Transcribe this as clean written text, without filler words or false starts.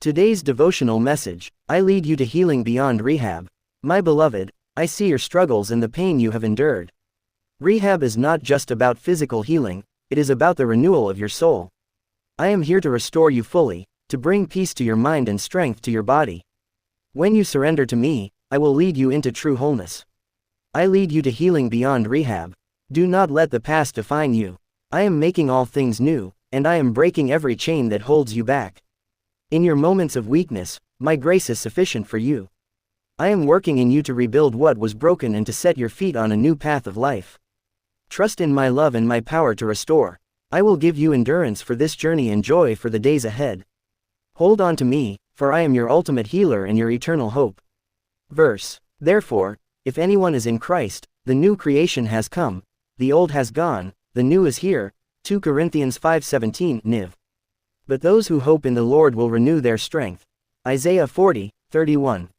Today's devotional message: I lead you to healing beyond rehab. My beloved, I see your struggles and the pain you have endured. Rehab is not just about physical healing, it is about the renewal of your soul. I am here to restore you fully, to bring peace to your mind and strength to your body. When you surrender to me, I will lead you into true wholeness. I lead you to healing beyond rehab. Do not let the past define you. I am making all things new, and I am breaking every chain that holds you back. In your moments of weakness, my grace is sufficient for you. I am working in you to rebuild what was broken and to set your feet on a new path of life. Trust in my love and my power to restore. I will give you endurance for this journey and joy for the days ahead. Hold on to me, for I am your ultimate healer and your eternal hope. Verse: Therefore, if anyone is in Christ, the new creation has come, the old has gone, the new is here. 2 Corinthians 5:17 NIV. But those who hope in the Lord will renew their strength. Isaiah 40:31.